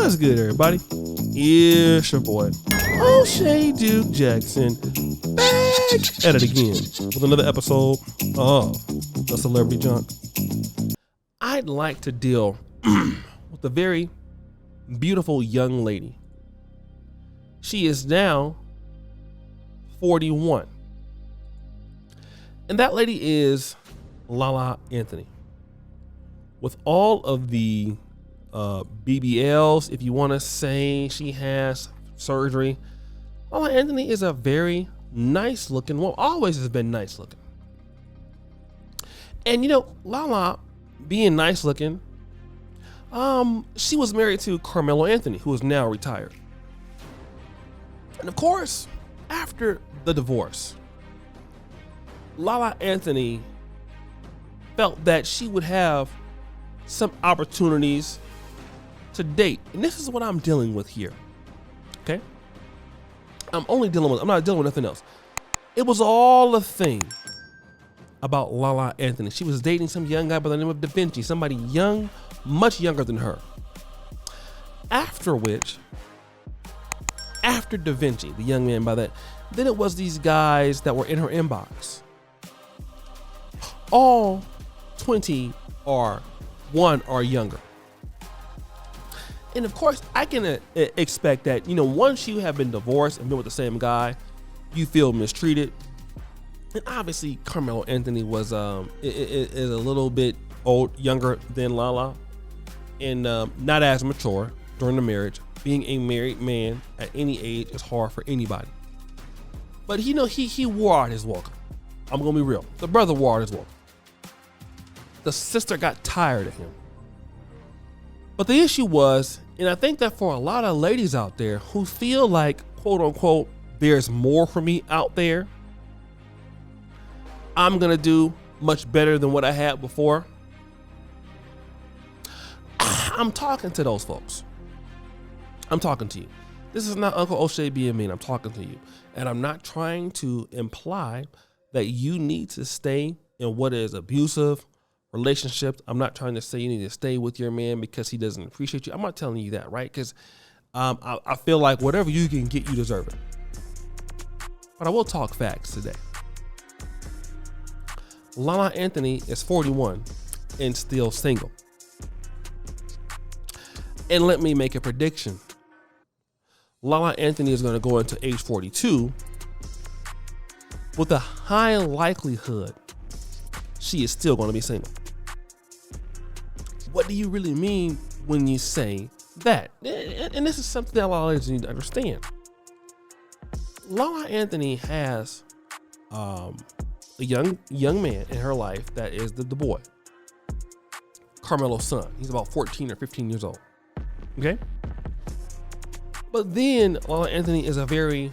What's good, everybody? It's your boy, O'Shea Duke Jackson, back at it again with another episode of The Celebrity Junk. I'd like to deal with a very beautiful young lady. She is now 41. And that lady is Lala Anthony. With all of the BBLs, if you want to say she has surgery, Lala Anthony is a very nice looking woman. Always has been nice looking. And you know, Lala being nice looking, she was married to Carmelo Anthony, who is now retired. And of course, after the divorce, Lala Anthony felt that she would have some opportunities to date. And this is what I'm dealing with here. Okay? I'm not dealing with nothing else. It was all a thing about Lala Anthony. She was dating some young guy by the name of Da Vinci, somebody young, much younger than her. After Da Vinci, the young man by that, then it was these guys that were in her inbox. All 20 or younger. And of course, I can expect that, you know, once you have been divorced and been with the same guy, you feel mistreated. And obviously, Carmelo Anthony was is a little bit younger than Lala, and not as mature during the marriage. Being a married man at any age is hard for anybody. But you know, he wore out his welcome. I'm gonna be real. The brother wore out his welcome. The sister got tired of him. But the issue was, and I think that for a lot of ladies out there who feel like, quote unquote, there's more for me out there, I'm going to do much better than what I had before. I'm talking to those folks. I'm talking to you. This is not Uncle O'Shea being mean. I'm talking to you. And I'm not trying to imply that you need to stay in what is abusive relationships. I'm not trying to say you need to stay with your man because he doesn't appreciate you. I'm not telling you that, right? Because I feel like whatever you can get, you deserve it. But I will talk facts today. Lala Anthony is 41 and still single. And let me make a prediction. Lala Anthony is going to go into age 42 with a high likelihood she is still going to be single. What do you really mean when you say that? And this is something that a lot of ladies need to understand. Lala Anthony has a young man in her life that is the boy, Carmelo's son. He's about 14 or 15 years old. Okay? But then Lala Anthony is a very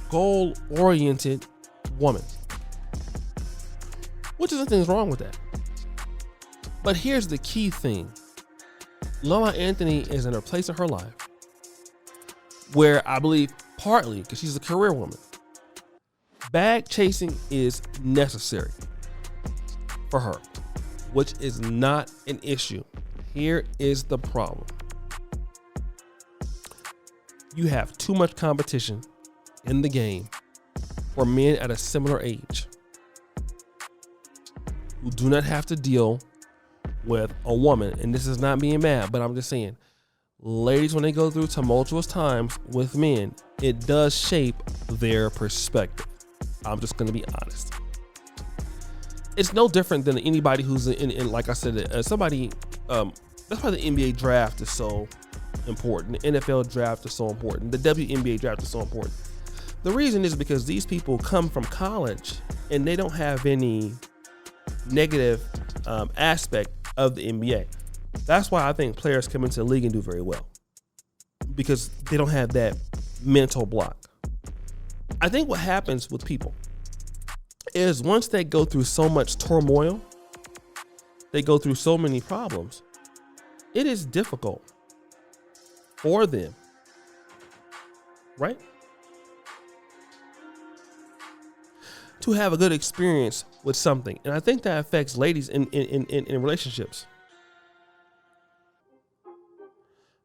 goal-oriented woman, which is nothing wrong with that. But here's the key thing. Lala Anthony is in a place in her life where I believe partly because she's a career woman, bag chasing is necessary for her, which is not an issue. Here is the problem. You have too much competition in the game for men at a similar age who do not have to deal with a woman. And this is not being mad, but I'm just saying, ladies, when they go through tumultuous times with men, it does shape their perspective. I'm just going to be honest. It's no different than anybody who's in like I said, somebody, that's why the NBA draft is so important. The NFL draft is so important. The WNBA draft is so important. The reason is because these people come from college and they don't have any negative aspect of the NBA. That's why I think players come into the league and do very well, because they don't have that mental block. I think what happens with people is once they go through so much turmoil, they go through so many problems, it is difficult for them, right, to have a good experience with something. And I think that affects ladies in relationships,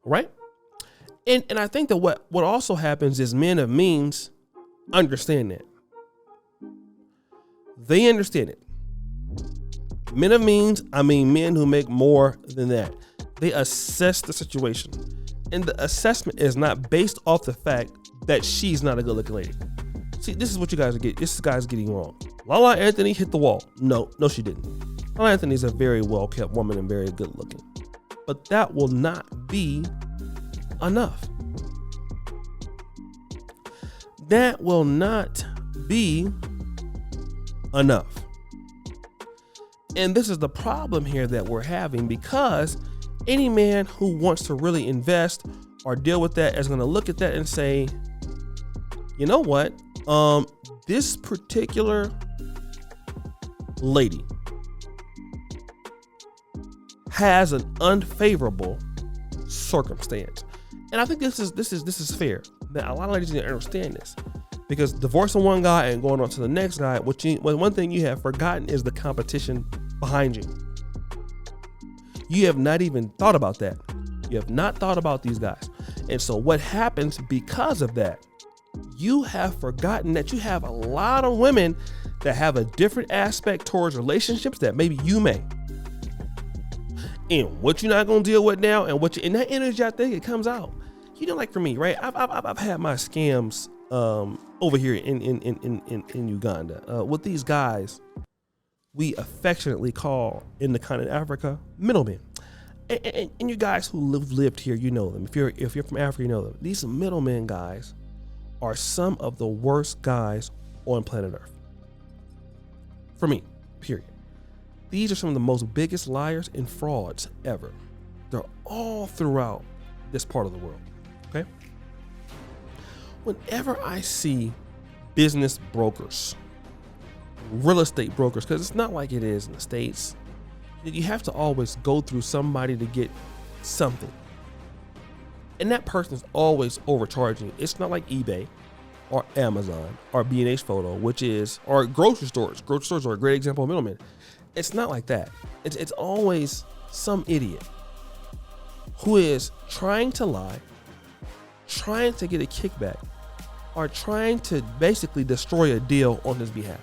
right? And I think that what also happens is men of means understand that. They understand it. Men of means, I mean men who make more than that. They assess the situation. And the assessment is not based off the fact that she's not a good looking lady. See, this is what you guys are getting. This guy's getting wrong. Lala Anthony hit the wall. No, she didn't. Lala Anthony is a very well kept woman and very good looking. But that will not be enough. That will not be enough. And this is the problem here that we're having, because any man who wants to really invest or deal with that is going to look at that and say, you know what? This particular lady has an unfavorable circumstance. And I think this is fair. That a lot of ladies need to understand this, because divorcing one guy and going on to the next guy, one thing you have forgotten is the competition behind you. You have not even thought about that. You have not thought about these guys. And so what happens because of that, you have forgotten that you have a lot of women that have a different aspect towards relationships that maybe you may. And what you're not going to deal with now, and and that energy, I think it comes out. You know, like for me, right? I've had my scams over here in Uganda with these guys we affectionately call in the continent of Africa middlemen. And you guys who lived here, you know them. If you're from Africa, you know them. These middlemen guys are some of the worst guys on planet Earth. For me, period. These are some of the most biggest liars and frauds ever. They're all throughout this part of the world. Okay? Whenever I see business brokers, real estate brokers, because it's not like it is in the States, you have to always go through somebody to get something. And that person's always overcharging. It's not like eBay or Amazon or B&H Photo, or grocery stores. Grocery stores are a great example of middlemen. It's not like that. It's always some idiot who is trying to lie, trying to get a kickback, or trying to basically destroy a deal on his behalf.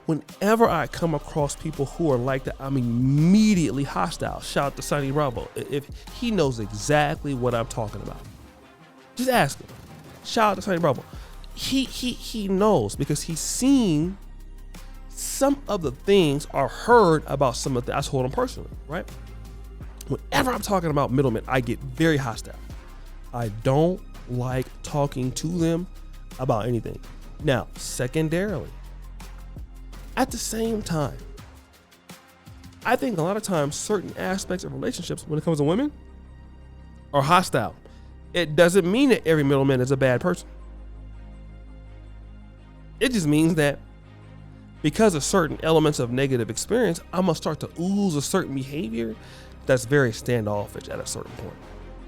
Whenever I come across people who are like that, I'm immediately hostile. Shout out to Sonny Bravo. If he knows exactly what I'm talking about, just ask him. Shout out to Sonny Bravo. He knows, because he's seen some of the things or heard about some of the. I told him personally, right? Whenever I'm talking about middlemen, I get very hostile. I don't like talking to them about anything. Now, secondarily, at the same time, I think a lot of times certain aspects of relationships when it comes to women are hostile. It doesn't mean that every middleman is a bad person. It just means that because of certain elements of negative experience, I'm going to start to ooze a certain behavior that's very standoffish at a certain point.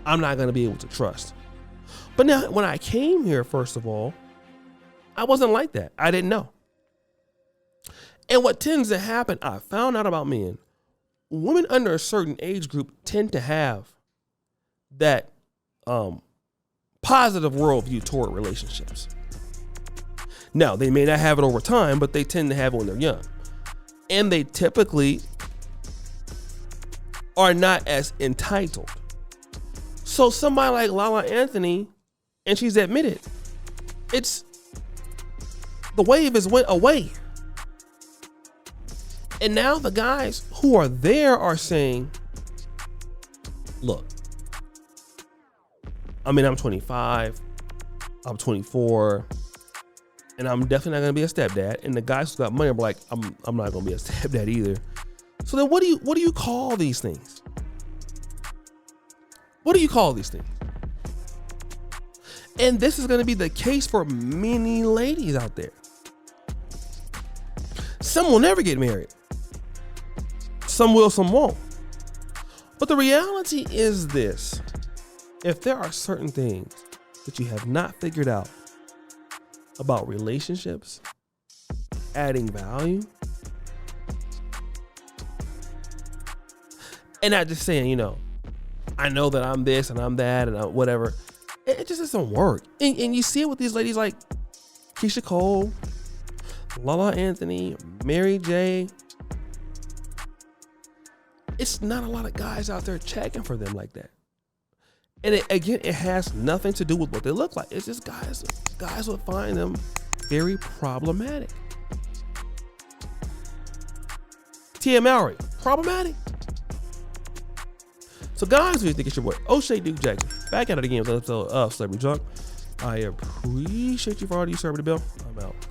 I'm not going to be able to trust. But now, when I came here, first of all, I wasn't like that. I didn't know. And what tends to happen, I found out about men, women under a certain age group tend to have that positive worldview toward relationships. Now, they may not have it over time, but they tend to have it when they're young. And they typically are not as entitled. So somebody like Lala Anthony, and she's admitted, the wave has went away. And now the guys who are there are saying, look, I mean, I'm 25, I'm 24, and I'm definitely not gonna be a stepdad. And the guys who got money are like, I'm not gonna be a stepdad either. So then what do you call these things? What do you call these things? And this is gonna be the case for many ladies out there. Some will never get married. Some will, some won't. But the reality is this: if there are certain things that you have not figured out about relationships, adding value, and not just saying, I know that I'm this and I'm that and whatever. It just doesn't work. And you see it with these ladies like Keisha Cole, Lala Anthony, Mary J. It's not a lot of guys out there checking for them like that. And it has nothing to do with what they look like. It's just guys would find them very problematic. Tia Mowry, problematic. So guys, we think it's your boy O'Shea Duke Jackson back at it again with another episode of Celebrity Junk. I appreciate you for all you serving the bill. I'm out.